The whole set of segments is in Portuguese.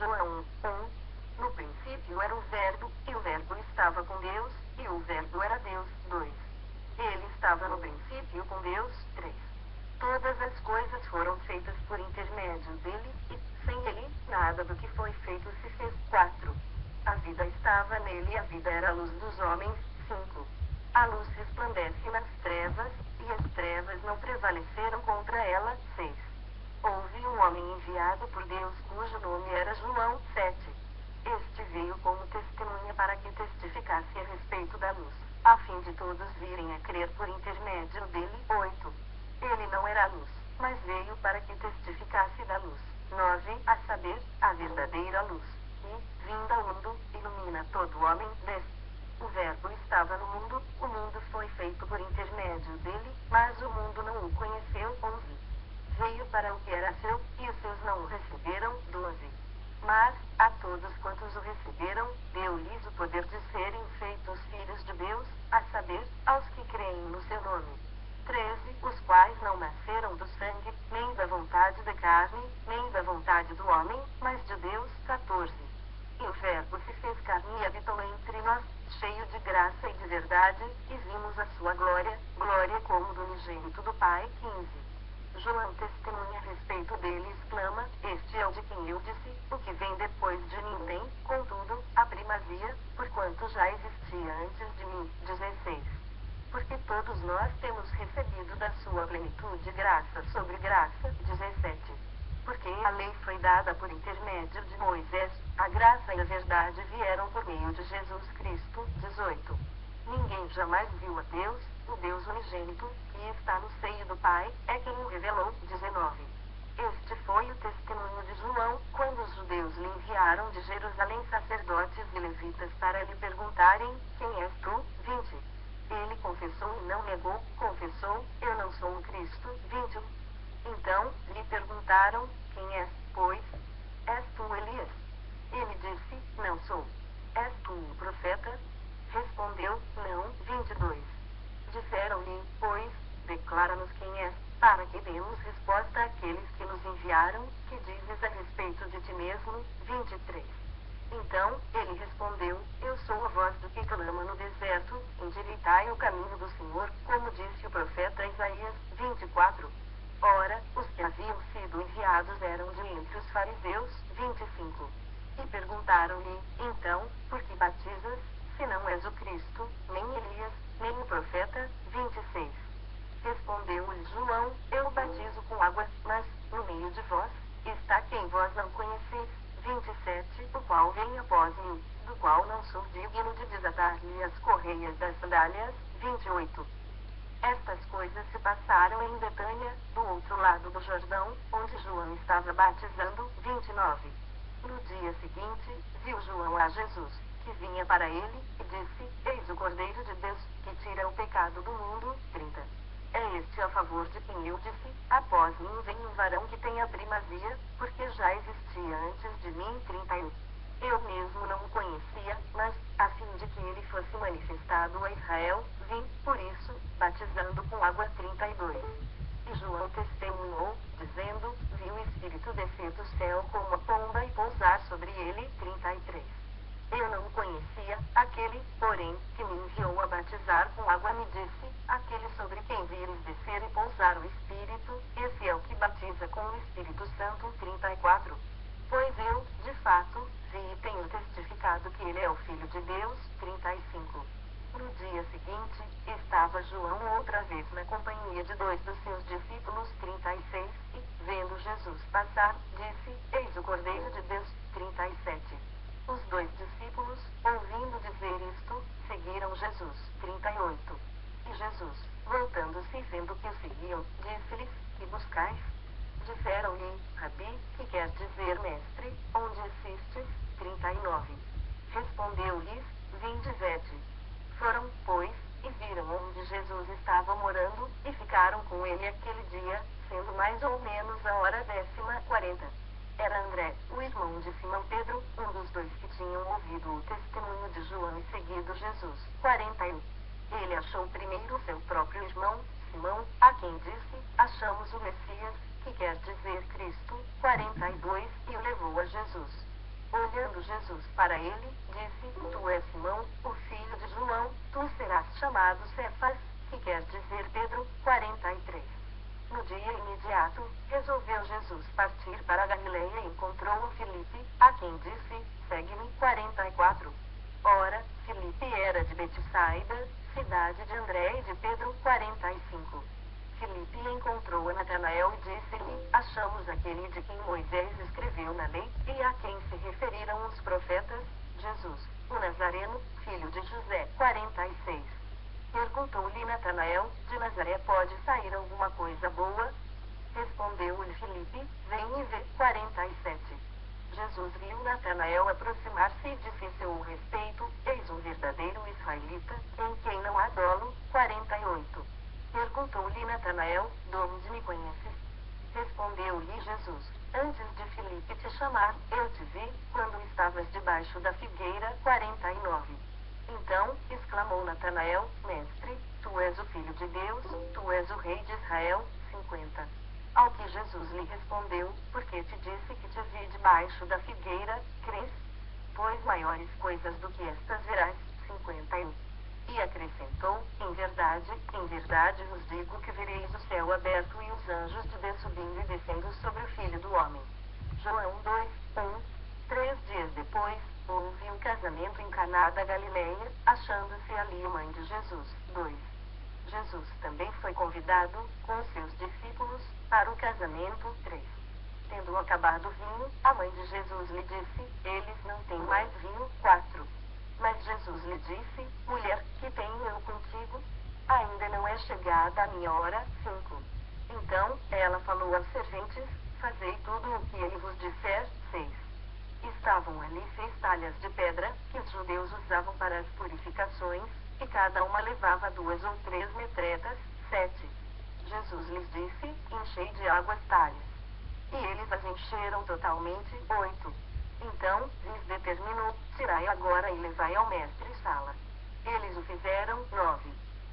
João 1. No princípio era o Verbo, e o Verbo estava com Deus, e o Verbo era Deus. 2. Ele estava no princípio com Deus. 3. Todas as coisas foram feitas por intermédio dele, e, sem ele, nada do que foi feito se fez. 4. A vida estava nele e a vida era a luz dos homens. 5. A luz resplandece nas trevas, e as trevas não prevaleceram contra ela. 6. Houve um homem enviado por Deus cujo nome era João. 7. Este veio como testemunha para que testificasse a respeito da luz, a fim de todos virem a crer por intermédio dele. 8. Ele não era a luz, mas veio para que testificasse da luz. 9. A saber, a verdadeira luz, que, vinda ao mundo, ilumina todo homem. 10. O Verbo estava no mundo, o mundo foi feito por intermédio dele, mas o mundo não o conheceu. 11. Veio para o que era seu, e os seus não o receberam. 12. Mas, a todos quantos o receberam, deu-lhes o poder de serem feitos filhos de Deus, a saber, aos que creem no seu nome. 13. Os quais não nasceram do sangue, nem da vontade da carne, nem da vontade do homem, mas de Deus. 14. E o Verbo se fez carne e habitou entre nós, cheio de graça e de verdade, e vimos a sua glória, glória como do unigênito do Pai. 15. João testemunha a respeito dele e exclama: Este é o de quem eu disse, o que vem depois de mim tem, contudo, a primazia, porquanto já existia antes de mim. 16. Porque todos nós temos recebido da sua plenitude graça sobre graça. 17. Porque a lei foi dada por intermédio de Moisés, a graça e a verdade vieram por meio de Jesus Cristo. 18. Ninguém jamais viu a Deus, o Deus unigênito, que está no seio do Pai, é quem o revelou. 19. Este foi o testemunho de João, quando os judeus lhe enviaram de Jerusalém sacerdotes e levitas para lhe perguntarem: Quem és tu? 20. Ele confessou e não negou, confessou: Eu não sou o Cristo. 21. Então, lhe perguntaram: Quem és, pois? És tu Elias? Ele disse: Não sou. És tu o profeta? Respondeu: Não. 22. Disseram-lhe, pois, declara-nos quem és, para que demos resposta àqueles que nos enviaram, que dizes a respeito de ti mesmo. 23. Então, ele respondeu: Eu sou a voz do que clama no deserto, endireitai o caminho do Senhor, como disse o profeta Isaías. 24. Ora, os que haviam sido enviados eram de entre os fariseus. 25. E perguntaram-lhe: Então, por que batizas, se não és o Cristo, nem Elias, nem o profeta? 26. Respondeu-lhe João: Eu batizo com água, mas, no meio de vós, está quem vós não conheceis. 27. O qual vem após mim, do qual não sou digno de desatar-lhe as correias das sandálias. 28. Estas coisas se passaram em Betânia, do outro lado do Jordão, onde João estava batizando. 29. No dia seguinte, viu João a Jesus, que vinha para ele, e disse: Eis o Cordeiro de Deus, que tira o pecado do mundo. 30. É este a favor de quem eu disse: Após mim vem um varão que tem a primazia, porque já existia antes de mim. 31. Eu mesmo não o conhecia, mas, a fim de que ele fosse manifestado a Israel, vim, por isso, batizando com água. 32. E João testemunhou, dizendo: Vi o Espírito descer do céu como a pomba e pousar sobre ele. 33. Eu não o conhecia, aquele, porém, que me enviou a batizar com água me disse: Aquele sobre quem vires descer e pousar o Espírito, esse é o que batiza com o Espírito Santo. 34. Pois eu, de fato, vi e tenho testificado que ele é o Filho de Deus. 35. No dia seguinte, estava João outra vez na companhia de 2 dos seus discípulos. 36. E, vendo Jesus passar, disse: Eis o Cordeiro de Deus. 37. Os 2 discípulos, ouvindo dizer isto, seguiram Jesus. 38. E Jesus, voltando-se e vendo que o seguiam, disse-lhes: Que buscais? Disseram-lhe: Rabi, que quer dizer mestre, onde assistes? 39. Respondeu-lhes: Vinde e vede. Foram, pois, e viram onde Jesus estava morando, e ficaram com ele aquele dia, sendo mais ou menos a hora 10:40. Era André, o irmão de Simão Pedro, um dos 2 que tinham ouvido o testemunho de João e seguido Jesus. 41. Ele achou primeiro seu próprio irmão, Simão, a quem disse: Achamos o Messias, que quer dizer Cristo. 42. E o levou a Jesus. Jesus para ele, disse: Tu és Simão, o filho de João, tu serás chamado Cefas, que quer dizer Pedro. 43. No dia imediato, resolveu Jesus partir para a Galileia e encontrou Filipe, a quem disse: Segue-me. 44. Ora, Filipe era de Betsaida, cidade de André e de Pedro. 45. Filipe encontrou a Natanael e disse-lhe: Achamos aquele de quem Moisés escreveu na lei, e a quem se referiram os profetas, Jesus, o Nazareno, filho de José. 46. Perguntou-lhe Natanael: De Nazaré pode sair alguma coisa boa? Respondeu-lhe Filipe: Vem e vê. 47. Jesus viu Natanael aproximar-se e disse em seu respeito: Eis um verdadeiro israelita, em quem não há dolo. 48. Perguntou-lhe Natanael: De onde me conheces? Respondeu-lhe Jesus: Antes de Filipe te chamar, eu te vi, quando estavas debaixo da figueira. 49. Então, exclamou Natanael: Mestre, tu és o Filho de Deus, tu és o Rei de Israel. 50. Ao que Jesus lhe respondeu: Porque te disse que te vi debaixo da figueira, crês? Pois maiores coisas do que estas verás. 51. E acrescentou: Em verdade vos digo que vereis o céu aberto e os anjos de Deus subindo e descendo sobre o Filho do Homem. João 2, 1. 3 dias depois, houve um casamento em Caná da Galileia, achando-se ali a mãe de Jesus. 2. Jesus também foi convidado, com seus discípulos, para o casamento. 3. Tendo acabado o vinho, a mãe de Jesus lhe disse: Eles não têm mais vinho. 4. Mas Jesus lhe disse: Mulher, que tenho eu contigo? Ainda não é chegada a minha hora. 5. Então, ela falou aos serventes: Fazei tudo o que ele vos disser. 6. Estavam ali 6 talhas de pedra, que os judeus usavam para as purificações, e cada uma levava 2 ou 3 metretas. 7. Jesus lhes disse: Enchei de água as talhas. E eles as encheram totalmente. 8. Então, lhes determinou: Tirai agora e levai ao mestre-sala. Eles o fizeram. 9.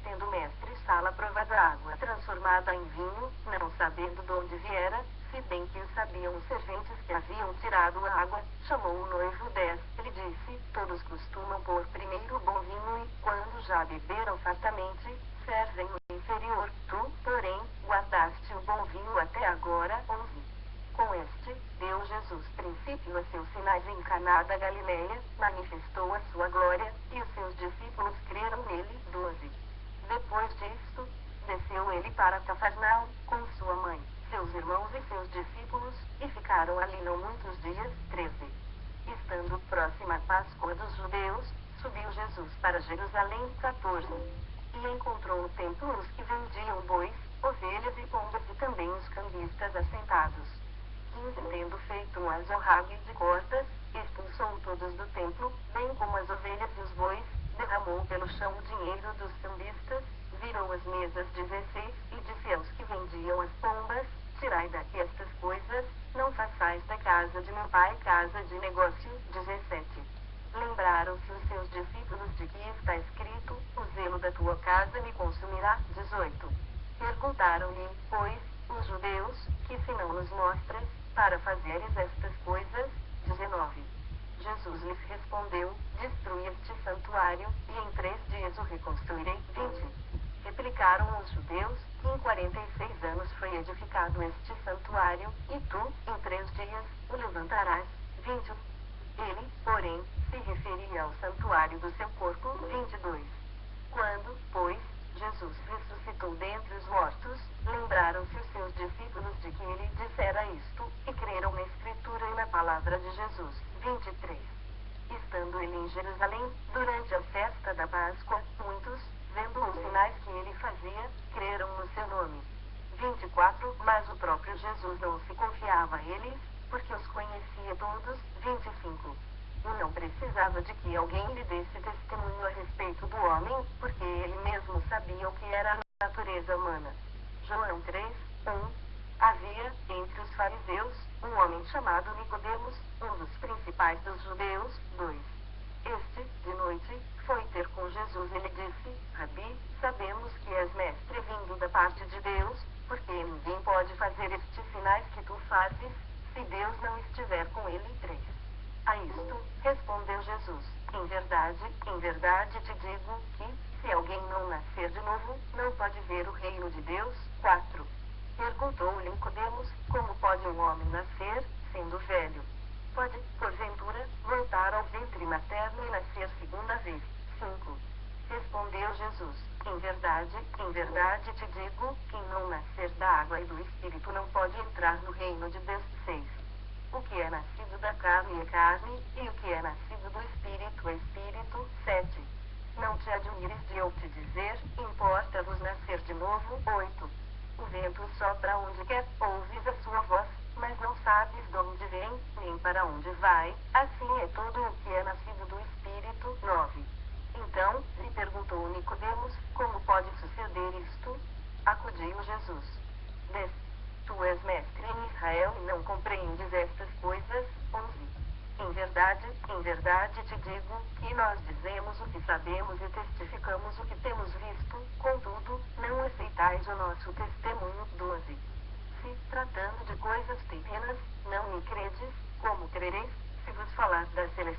Tendo o mestre-sala provado a água transformada em vinho, não sabendo de onde viera, se bem que o sabiam os serventes que haviam tirado a água, chamou o noivo. 10. Ele disse: Todos costumam pôr primeiro o bom vinho e, quando já beberam fartamente, servem o inferior. Tu, porém, guardaste o bom vinho até agora. 11. Com este, deu Jesus princípio a seus sinais em Caná da Galileia, manifestou a sua glória, e os seus discípulos creram nele. 12. Depois disto, desceu ele para Cafarnaum, com sua mãe, seus irmãos e seus discípulos, e ficaram ali não muitos dias. 13. Estando próxima a Páscoa dos judeus, subiu Jesus para Jerusalém. 14. E encontrou no templo os que vendiam bois, ovelhas e pombas e também os cambistas assentados. 15. Tendo feito um azorrague de cordas, expulsou todos do templo, bem como as ovelhas e os bois, derramou pelo chão o dinheiro dos cambistas, virou as mesas. 16. E disse aos que vendiam as pombas: Tirai daqui estas coisas, não façais da casa de meu pai casa de negócio. 17. Lembraram-se os seus discípulos de que está escrito: O zelo da tua casa me consumirá. 18. Perguntaram-lhe, pois, os judeus: Que sinal nos mostras, para fazeres estas coisas? 19. Jesus lhes respondeu: Destrui este santuário, e em 3 dias o reconstruirei. 20. Replicaram os judeus: Em 46 anos foi edificado este santuário, e tu, em 3 dias, o levantarás. 21. Ele, porém, se referia ao santuário do seu corpo. 22. Quando, pois, Jesus ressuscitou dentre os mortos, lembraram-se os seus discípulos de que ele dissera isto, e creram na Escritura e na palavra de Jesus. 23. Estando ele em Jerusalém, durante a festa da Páscoa, muitos, vendo os sinais que ele fazia, creram no seu nome. 24. Mas o próprio Jesus não se confiava a eles, porque os conhecia todos. 25. E não precisava de que alguém lhe desse testemunho a respeito do homem, porque ele mesmo sabia o que era a natureza humana. João 3, 1. Havia, entre os fariseus, um homem chamado Nicodemos, um dos principais dos judeus. 2. Este, de noite, foi ter com Jesus e lhe disse: Rabi, sabemos que és mestre vindo da parte de Deus, porque ninguém pode fazer estes sinais que tu fazes, se Deus não estiver com ele. 3. A isto, respondeu Jesus: em verdade te digo que, se alguém não nascer de novo, não pode ver o reino de Deus. 4. Perguntou-lhe Nicodemos: como pode um homem nascer, sendo velho? Pode, porventura, voltar ao ventre materno e nascer segunda vez? 5. Respondeu Jesus: em verdade te digo, quem não nascer da água e do Espírito não pode entrar no reino de Deus. 6. O que é nascido da carne é carne, e o que é nascido do Espírito é Espírito. 7. Não te admires de eu te dizer, importa-vos nascer de novo. 8. O vento sopra onde quer, ouves a sua voz, mas não sabes de onde vem, nem para onde vai. Assim é todo o que é nascido do Espírito. 9. Então, lhe perguntou Nicodemos: como pode suceder isto? Acudiu Jesus: 10. Tu és mestre em Israel e não compreendes estas coisas? 11. Em verdade te digo, que nós dizemos o que sabemos e testificamos o que temos visto, contudo, não aceitais o nosso testemunho. 12. Se, tratando de coisas terrenas, não me credes, como crereis, se vos falar das celestiais?